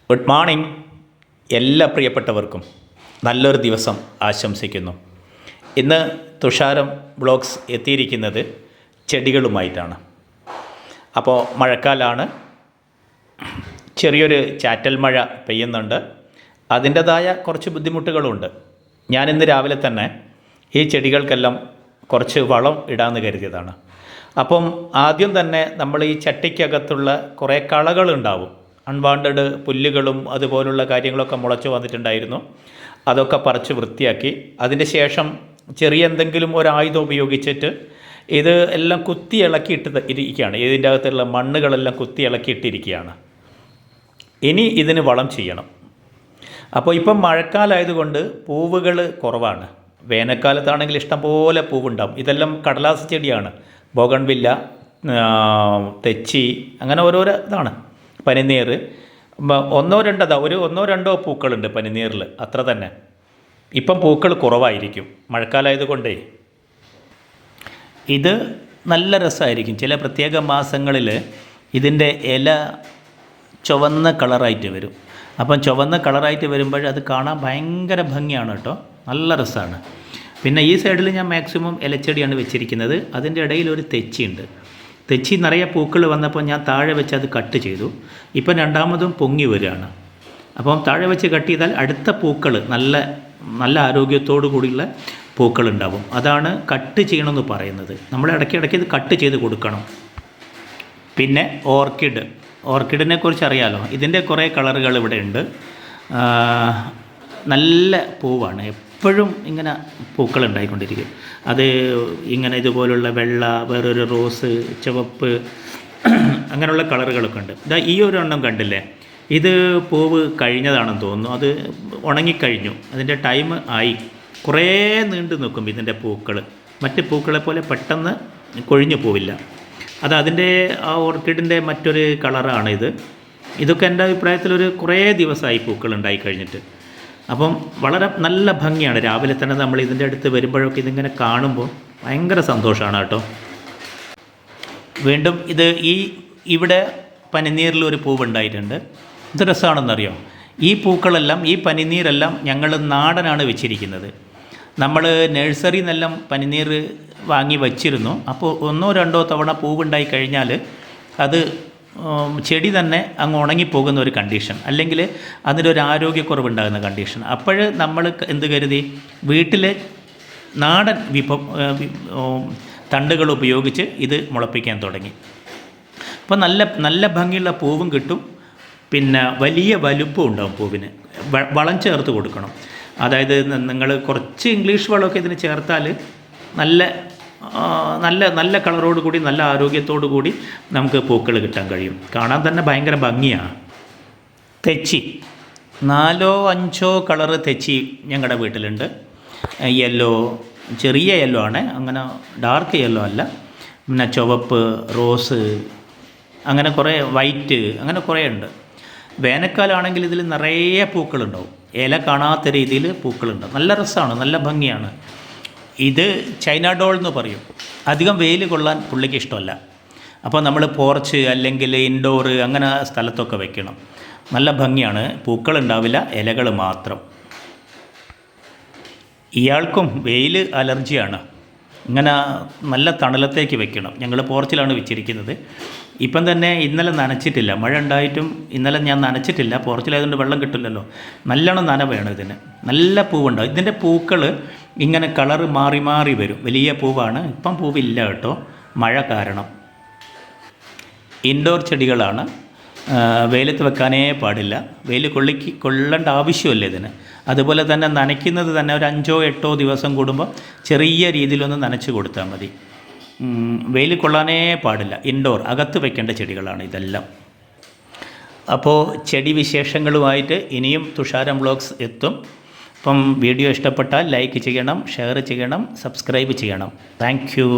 Good morning. എല്ലാ പ്രിയപ്പെട്ടവർക്കും നല്ലൊരു ദിവസം ആശംസിക്കുന്നു. ഇന്ന് തുഷാരം വ്ളോഗ്സ് എത്തിയിരിക്കുന്നത് ചെടികളുമായിട്ടാണ്. അപ്പോൾ മഴക്കാലമാണ്, ചെറിയൊരു ചാറ്റൽ മഴ പെയ്യുന്നുണ്ട്. അതിൻ്റേതായ കുറച്ച് ബുദ്ധിമുട്ടുകളുണ്ട്. ഞാനിന്ന് രാവിലെ തന്നെ ഈ ചെടികൾക്കെല്ലാം കുറച്ച് വളം ഇടാമെന്ന് കരുതിയതാണ്. അപ്പം ആദ്യം തന്നെ നമ്മൾ ഈ ചട്ടിക്കകത്തുള്ള കുറേ കളകളുണ്ടാവും, അൺവാണ്ടഡ് പുല്ലുകളും അതുപോലുള്ള കാര്യങ്ങളൊക്കെ മുളച്ച് വന്നിട്ടുണ്ടായിരുന്നു. അതൊക്കെ പറിച്ച് വൃത്തിയാക്കി അതിന് ശേഷം ചെറിയ എന്തെങ്കിലും ഒരായുധം ഉപയോഗിച്ചിട്ട് ഇത് എല്ലാം കുത്തി ഇരിക്കുകയാണ്. ഇതിൻ്റെ അകത്തുള്ള മണ്ണുകളെല്ലാം കുത്തി ഇളക്കിയിട്ടിരിക്കുകയാണ്. ഇനി ഇതിന് വളം ചെയ്യണം. അപ്പോൾ ഇപ്പം മഴക്കാലമായതുകൊണ്ട് പൂവുകൾ കുറവാണ്. വേനൽക്കാലത്താണെങ്കിൽ ഇഷ്ടംപോലെ പൂവുണ്ടാവും. ഇതെല്ലാം കടലാസ് ചെടിയാണ്. ബോഗൺവില്ല, തെച്ചി, അങ്ങനെ ഓരോരോ ഇതാണ്. പനിനീർ ഒന്നോ രണ്ടോ പൂക്കളുണ്ട് പനിനീറിൽ, അത്ര തന്നെ. ഇപ്പം പൂക്കൾ കുറവായിരിക്കും മഴക്കാലമായതുകൊണ്ടേ. ഇത് നല്ല രസമായിരിക്കും. ചില പ്രത്യേക മാസങ്ങളിൽ ഇതിൻ്റെ ഇല ചുവന്ന കളറായിട്ട് വരും. അപ്പം ചുവന്ന കളറായിട്ട് വരുമ്പോൾ അത് കാണാൻ ഭയങ്കര ഭംഗിയാണ് കേട്ടോ, നല്ല രസമാണ്. പിന്നെ ഈ സൈഡിൽ ഞാൻ മാക്സിമം ഇലച്ചെടിയാണ് വെച്ചിരിക്കുന്നത്. അതിൻ്റെ ഇടയിൽ ഒരു തെച്ചിയുണ്ട്. തെച്ചി നിറയെ പൂക്കൾ വന്നപ്പോൾ ഞാൻ താഴെ വെച്ച് അത് കട്ട് ചെയ്തു. ഇപ്പം രണ്ടാമതും പൊങ്ങി വരികയാണ്. അപ്പം താഴെ വെച്ച് കട്ട് ചെയ്താൽ അടുത്ത പൂക്കൾ നല്ല ആരോഗ്യത്തോടു കൂടിയുള്ള പൂക്കളുണ്ടാവും. അതാണ് കട്ട് ചെയ്യണമെന്ന് പറയുന്നത്. നമ്മൾ ഇടയ്ക്കിടയ്ക്ക് ഇത് കട്ട് ചെയ്ത് കൊടുക്കണം. പിന്നെ ഓർക്കിഡിനെ കുറിച്ച് അറിയാമല്ലോ. ഇതിൻ്റെ കുറേ കളറുകൾ ഇവിടെ ഉണ്ട്. നല്ല പൂവാണ്, എപ്പോഴും ഇങ്ങനെ പൂക്കൾ ഉണ്ടായിക്കൊണ്ടിരിക്കും. അത് ഇങ്ങനെ ഇതുപോലുള്ള വെള്ള, വേറൊരു റോസ്, ചുവപ്പ്, അങ്ങനെയുള്ള കളറുകളൊക്കെ ഉണ്ട്. ഇതാ ഈ ഒരു എണ്ണം കണ്ടില്ലേ, ഇത് പൂവ് കഴിഞ്ഞതാണെന്ന് തോന്നുന്നു. അത് ഉണങ്ങിക്കഴിഞ്ഞു, അതിൻ്റെ ടൈം ആയി. കുറേ നീണ്ടു നിൽക്കും ഇതിൻ്റെ പൂക്കൾ. മറ്റ് പൂക്കളെ പോലെ പെട്ടെന്ന് കൊഴിഞ്ഞു പോവില്ല. അത് അതിൻ്റെ ആ ഓർക്കിഡിൻ്റെ മറ്റൊരു കളറാണ് ഇത്. ഇതൊക്കെ എൻ്റെ അഭിപ്രായത്തിലൊരു കുറേ ദിവസമായി പൂക്കൾ ഉണ്ടായി കഴിഞ്ഞിട്ട്. അപ്പം വളരെ നല്ല ഭംഗിയാണ്. രാവിലെ തന്നെ നമ്മൾ ഇതിൻ്റെ അടുത്ത് വരുമ്പോഴൊക്കെ ഇതിങ്ങനെ കാണുമ്പോൾ ഭയങ്കര സന്തോഷമാണ് കേട്ടോ. വീണ്ടും ഇവിടെ പനിനീറിലൊരു പൂവുണ്ടായിട്ടുണ്ട്. ഇത് രസമാണെന്നറിയോ, ഈ പൂക്കളെല്ലാം, ഈ പനിനീരെല്ലാം ഞങ്ങൾ നാടനാണ് വെച്ചിരിക്കുന്നത്. നമ്മൾ നഴ്സറിയിൽ നിന്നെല്ലാം പനിനീർ വാങ്ങി വച്ചിരുന്നു. അപ്പോൾ ഒന്നോ രണ്ടോ തവണ പൂവുണ്ടായി കഴിഞ്ഞാൽ അത് ചെടി തന്നെ അങ്ങ് ഉണങ്ങിപ്പോകുന്ന ഒരു കണ്ടീഷൻ, അല്ലെങ്കിൽ അതിനൊരു ആരോഗ്യക്കുറവുണ്ടാകുന്ന കണ്ടീഷൻ. അപ്പോൾ നമ്മൾ എന്ത് കരുതി, വീട്ടിലെ നാടൻ തണ്ടുകൾ ഉപയോഗിച്ച് ഇത് മുളപ്പിക്കാൻ തുടങ്ങി. അപ്പോൾ നല്ല ഭംഗിയുള്ള പൂവും കിട്ടും. പിന്നെ വലിയ വലുപ്പം ഉണ്ടാവും പൂവിന്. വളം ചേർത്ത് കൊടുക്കണം. അതായത് നിങ്ങൾ കുറച്ച് ഇംഗ്ലീഷ് വളമൊക്കെ ഇതിന് ചേർത്താൽ നല്ല കളറോട് കൂടി, നല്ല ആരോഗ്യത്തോടു കൂടി നമുക്ക് പൂക്കൾ കിട്ടാൻ കഴിയും. കാണാൻ തന്നെ ഭയങ്കര ഭംഗിയാണ്. തെച്ചി 4-5 കളറ് തെച്ചി ഞങ്ങളുടെ വീട്ടിലുണ്ട്. യെല്ലോ, ചെറിയ യെല്ലോ ആണ്, അങ്ങനെ ഡാർക്ക് യെല്ലോ അല്ല. പിന്നെ ചുവപ്പ്, റോസ്, അങ്ങനെ കുറേ വൈറ്റ്, അങ്ങനെ കുറേ ഉണ്ട്. വേനൽക്കാലമാണെങ്കിൽ ഇതിൽ നിറയെ പൂക്കളുണ്ടാവും. ഇല കാണാത്ത രീതിയിൽ പൂക്കളുണ്ടാവും. നല്ല രസമാണ്, നല്ല ഭംഗിയാണ്. ഇത് ചൈന ഡോൾ എന്ന് പറയും. അധികം വെയിൽ കൊള്ളാൻ പുള്ളിക്ക് ഇഷ്ടമല്ല. അപ്പോൾ നമ്മൾ പോർച്ച് അല്ലെങ്കിൽ ഇൻഡോർ അങ്ങനെ സ്ഥലത്തൊക്കെ വെക്കണം. നല്ല ഭംഗിയാണ്. പൂക്കളുണ്ടാവില്ല, ഇലകൾ മാത്രം. ഇയാൾക്കും വെയിൽ അലർജിയാണ്. ഇങ്ങനെ നല്ല തണലത്തേക്ക് വെക്കണം. ഞങ്ങൾ പോർച്ചിലാണ് വെച്ചിരിക്കുന്നത്. ഇപ്പം തന്നെ ഇന്നലെ നനച്ചിട്ടില്ല, മഴ ഉണ്ടായിട്ടും ഇന്നലെ ഞാൻ നനച്ചിട്ടില്ല. പോർച്ചിലായതുകൊണ്ട് വെള്ളം കിട്ടില്ലല്ലോ. നല്ലോണം നനവേണം ഇതിന്. നല്ല പൂവുണ്ടാവും. ഇതിൻ്റെ പൂക്കൾ ഇങ്ങനെ കളറ് മാറി മാറി വരും. വലിയ പൂവാണ്. ഇപ്പം പൂവില്ല കേട്ടോ, മഴ കാരണം. ഇൻഡോർ ചെടികളാണ്. വെയിലത്ത് വെക്കാനേ പാടില്ല. വെയിൽ കൊള്ളേണ്ട ആവശ്യമില്ല ഇതിന്. അതുപോലെ തന്നെ നനയ്ക്കുന്നത് തന്നെ ഒരു 5-8 ദിവസം കൂടുമ്പോൾ ചെറിയ രീതിയിലൊന്ന് നനച്ച് കൊടുത്താൽ മതി. വെയിൽ കൊള്ളാനേ പാടില്ല. ഇൻഡോർ, അകത്ത് വെക്കേണ്ട ചെടികളാണ് ഇതെല്ലാം. അപ്പോൾ ചെടി വിശേഷങ്ങളുമായിട്ട് ഇനിയും തുഷാരം വ്ളോഗ്സ് എത്തും. അപ്പം വീഡിയോ ഇഷ്ടപ്പെട്ടാൽ ലൈക്ക് ചെയ്യണം, ഷെയർ ചെയ്യണം, സബ്സ്ക്രൈബ് ചെയ്യണം. Thank you.